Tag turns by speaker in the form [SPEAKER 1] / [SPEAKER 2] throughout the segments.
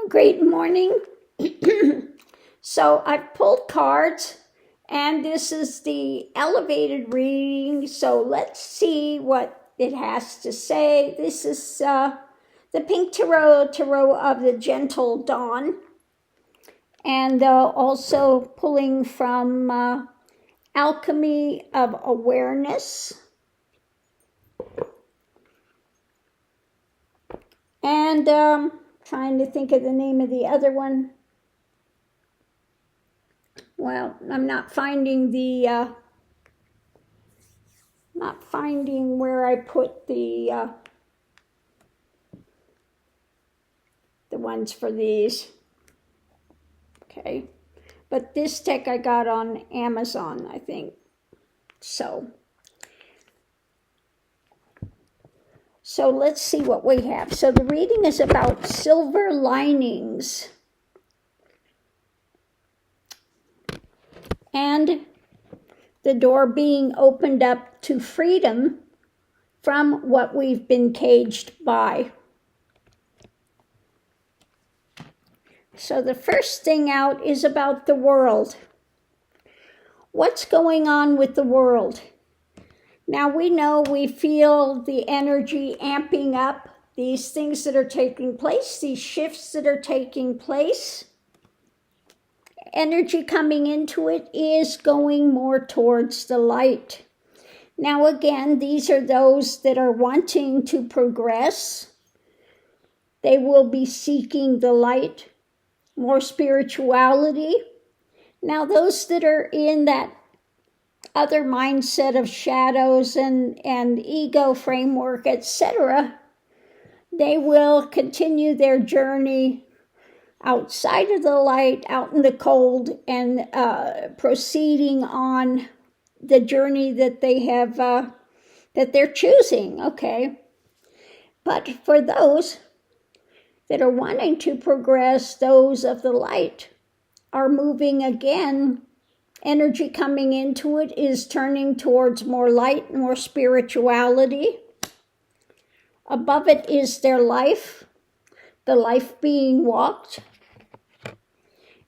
[SPEAKER 1] Great morning. So I've pulled cards, and this is the elevated reading. So let's see what it has to say. This is the Pink Tarot of the Gentle Dawn, and also pulling from Alchemy of Awareness. And trying to think of the name of the other one. Well, I'm not finding not finding where I put the ones for these. Okay, but this deck I got on Amazon, I think. So let's see what we have. So the reading is about silver linings. And the door being opened up to freedom from what we've been caged by. So the first thing out is about the world. What's going on with the world? Now we feel the energy amping up, these things that are taking place, these shifts that are taking place. Energy coming into it is going more towards the light. Now again, these are those that are wanting to progress. They will be seeking the light, more spirituality. Now those that are in that other mindset of shadows and ego framework, etc., they will continue their journey outside of the light, out in the cold, and proceeding on the journey that they have, that they're choosing, okay? But for those that are wanting to progress, those of the light are moving again. Energy coming into it is turning towards more light, more spirituality. Above it is their life, the life being walked,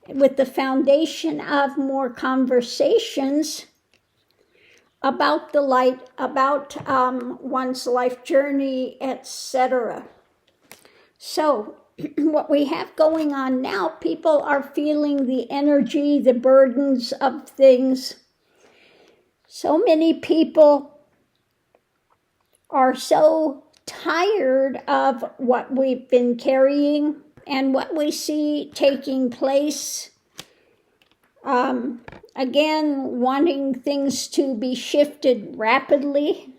[SPEAKER 1] with the foundation of more conversations about the light, about one's life journey, etc. So what we have going on now, people are feeling the energy, the burdens of things. So many people are so tired of what we've been carrying and what we see taking place. Again, wanting things to be shifted rapidly.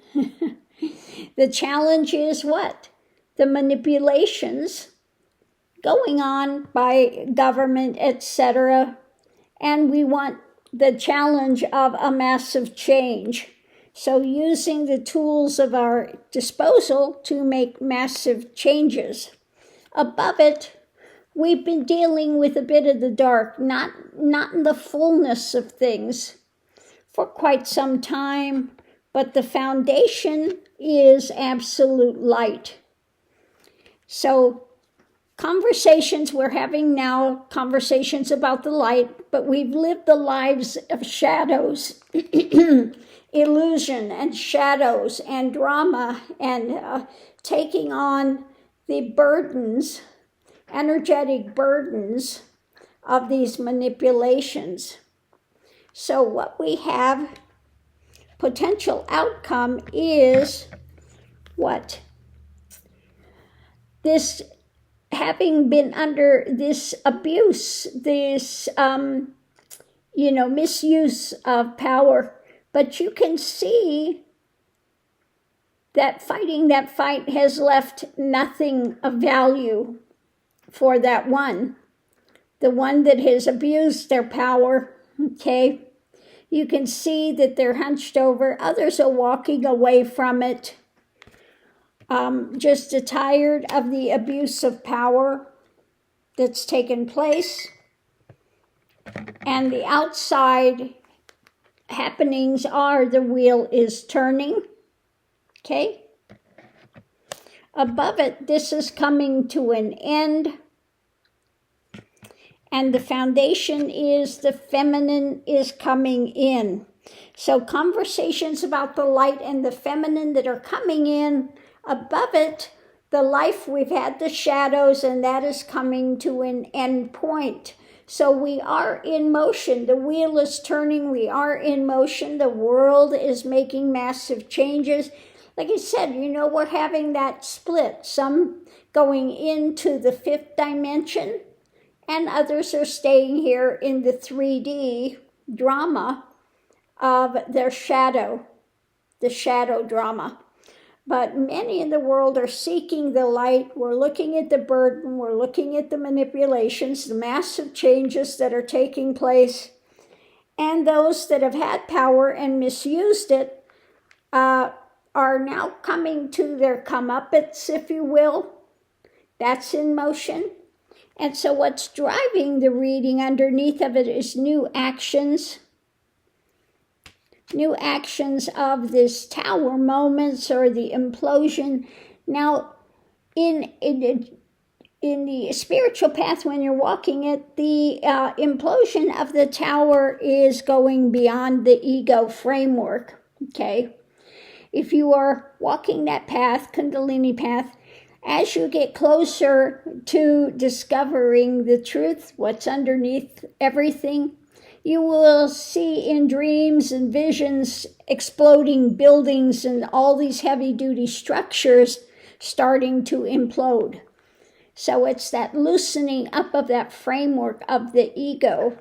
[SPEAKER 1] The challenge is what? The manipulations going on by government, etc. And we want the challenge of a massive change. So using the tools of our disposal to make massive changes. Above it, we've been dealing with a bit of the dark, not in the fullness of things for quite some time, but the foundation is absolute light. So conversations we're having now, conversations about the light, but we've lived the lives of shadows, illusion and shadows and drama, and taking on the burdens, energetic burdens of these manipulations. So what we have, potential outcome is what? This having been under this abuse, this, misuse of power. But you can see that fighting that fight has left nothing of value for that one. The one that has abused their power, okay? You can see that they're hunched over. Others are walking away from it. Just tired of the abuse of power that's taken place. And the outside happenings are the wheel is turning. Okay? Above it, this is coming to an end. And the foundation is the feminine is coming in. So conversations about the light and the feminine that are coming in. Above it, the life, we've had the shadows, and that is coming to an end point. So we are in motion. The wheel is turning. We are in motion. The world is making massive changes. Like I said, we're having that split. Some going into the 5th dimension, and others are staying here in the 3D drama of their shadow, the shadow drama. But many in the world are seeking the light. We're looking at the burden. We're looking at the manipulations, the massive changes that are taking place. And those that have had power and misused it are now coming to their comeuppance, if you will. That's in motion. And so what's driving the reading underneath of it is new actions of this tower moments or the implosion. Now, in the spiritual path, when you're walking it, the implosion of the tower is going beyond the ego framework, okay? If you are walking that path, Kundalini path, as you get closer to discovering the truth, what's underneath everything, you will see in dreams and visions exploding buildings and all these heavy-duty structures starting to implode. So it's that loosening up of that framework of the ego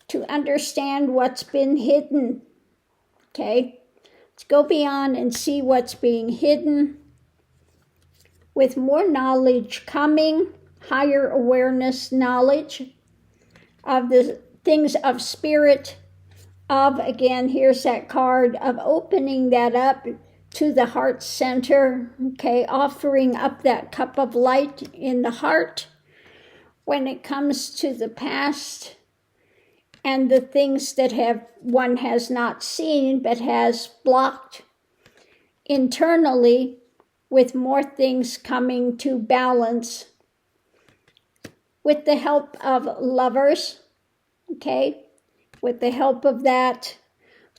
[SPEAKER 1] to understand what's been hidden. Okay? Let's go beyond and see what's being hidden. With more knowledge coming, higher awareness knowledge of the things of spirit, again, here's that card of opening that up to the heart center, okay, offering up that cup of light in the heart when it comes to the past and the things that one has not seen but has blocked internally, with more things coming to balance with the help of lovers, okay, with the help of that,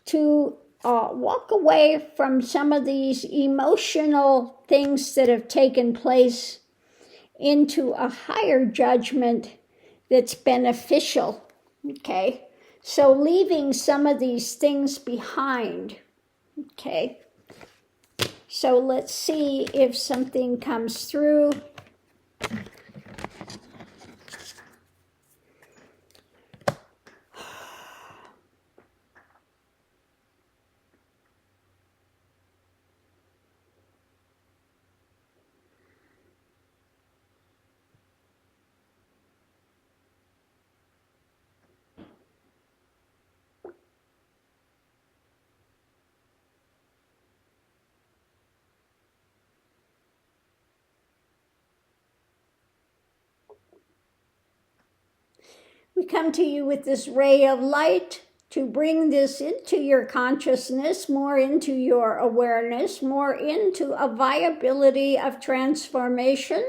[SPEAKER 1] to walk away from some of these emotional things that have taken place into a higher judgment that's beneficial, okay? So leaving some of these things behind, okay? So let's see if something comes through. We come to you with this ray of light to bring this into your consciousness, more into your awareness, more into a viability of transformation,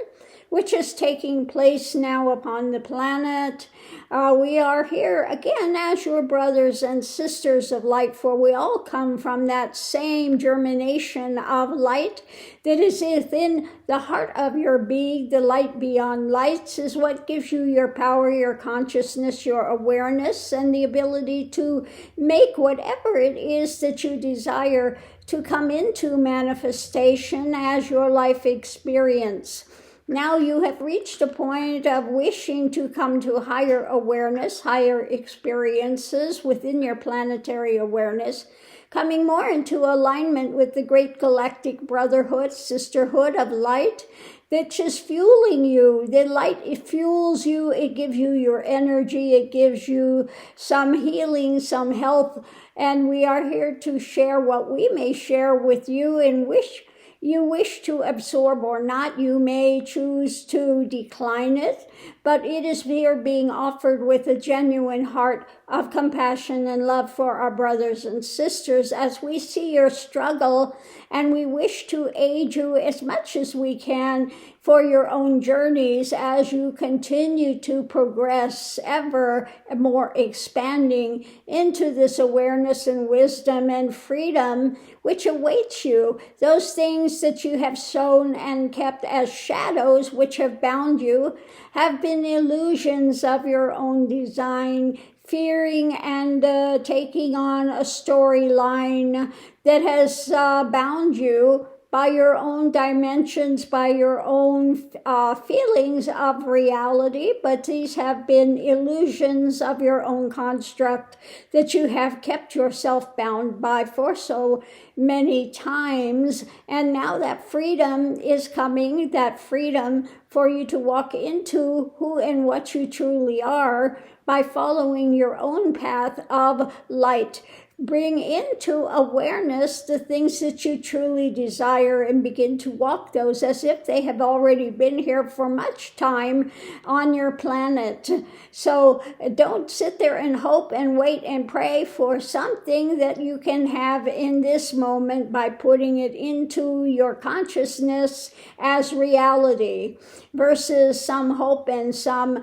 [SPEAKER 1] which is taking place now upon the planet. We are here again as your brothers and sisters of light, for we all come from that same germination of light that is within the heart of your being. The light beyond lights is what gives you your power, your consciousness, your awareness, and the ability to make whatever it is that you desire to come into manifestation as your life experience. Now you have reached a point of wishing to come to higher awareness, higher experiences within your planetary awareness, coming more into alignment with the great galactic brotherhood, sisterhood of light, that's just fueling you. The light, it fuels you, it gives you your energy, it gives you some healing, some health, and we are here to share what we may share with you, and you wish to absorb or not. You may choose to decline it, but it is here being offered with a genuine heart of compassion and love for our brothers and sisters as we see your struggle, and we wish to aid you as much as we can for your own journeys as you continue to progress, ever more expanding into this awareness and wisdom and freedom which awaits you. Those things that you have sown and kept as shadows which have bound you have been illusions of your own design, fearing and taking on a storyline that has bound you by your own dimensions, by your own feelings of reality, but these have been illusions of your own construct that you have kept yourself bound by for so many times. And now that freedom is coming, that freedom for you to walk into who and what you truly are by following your own path of light. Bring into awareness the things that you truly desire and begin to walk those as if they have already been here for much time on your planet. So don't sit there and hope and wait and pray for something that you can have in this moment by putting it into your consciousness as reality versus some hope and some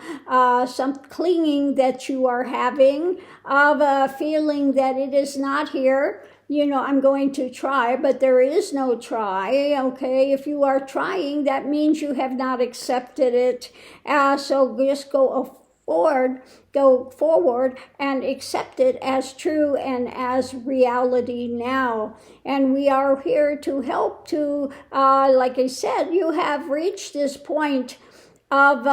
[SPEAKER 1] clinging that you are having of a feeling that it is not here. You know, I'm going to try, but there is no try, okay? If you are trying, that means you have not accepted it. So just go forward and accept it as true and as reality now. And we are here to help to, like I said, you have reached this point of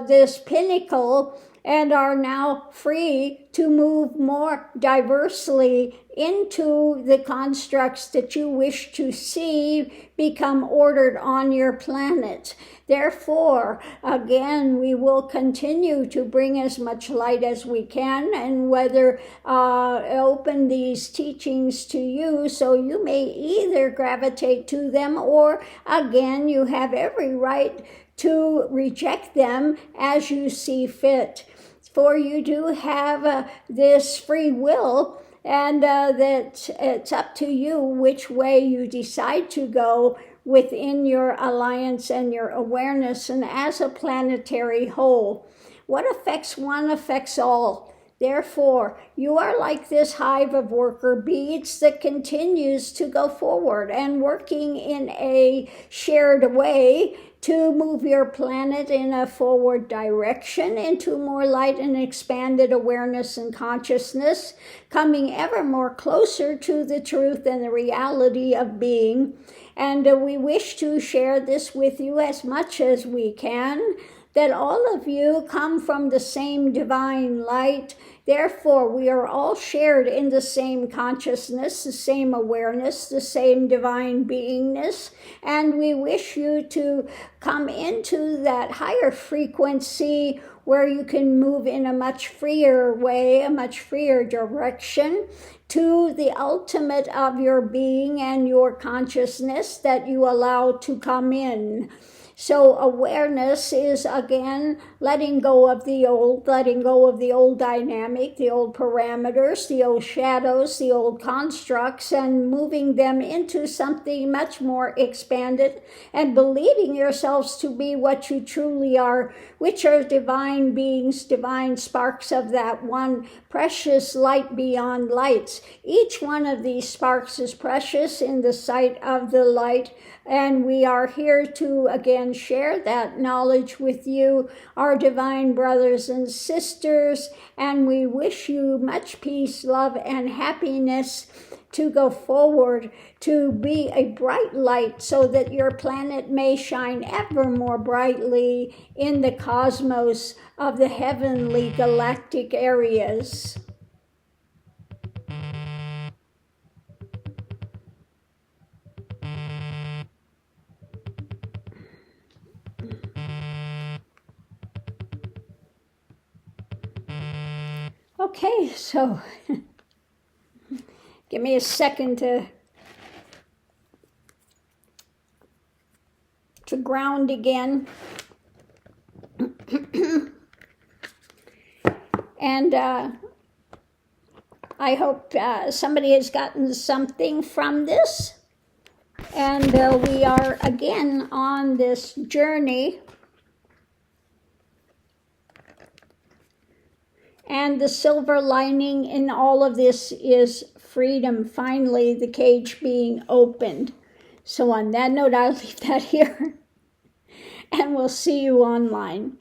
[SPEAKER 1] this pinnacle and are now free to move more diversely into the constructs that you wish to see become ordered on your planet. Therefore, again, we will continue to bring as much light as we can, and whether open these teachings to you so you may either gravitate to them or, again, you have every right to reject them as you see fit. For you do have this free will, and that it's up to you which way you decide to go within your alliance and your awareness and as a planetary whole. What affects one affects all. Therefore, you are like this hive of worker bees that continues to go forward and working in a shared way to move your planet in a forward direction into more light and expanded awareness and consciousness, coming ever more closer to the truth and the reality of being. And we wish to share this with you as much as we can, that all of you come from the same divine light. Therefore, we are all shared in the same consciousness, the same awareness, the same divine beingness, and we wish you to come into that higher frequency where you can move in a much freer way, a much freer direction to the ultimate of your being and your consciousness that you allow to come in. So awareness is, again, letting go of the old dynamic, the old parameters, the old shadows, the old constructs, and moving them into something much more expanded and believing yourselves to be what you truly are, which are divine beings, divine sparks of that one precious light beyond lights. Each one of these sparks is precious in the sight of the light, and we are here to, again, share that knowledge with you, our divine brothers and sisters, and we wish you much peace, love, and happiness to go forward, to be a bright light so that your planet may shine ever more brightly in the cosmos of the heavenly galactic areas. Okay, so give me a second to ground again. And I hope somebody has gotten something from this. And we are again on this journey. And the silver lining in all of this is freedom, finally the cage being opened. So on that note, I'll leave that here. And we'll see you online.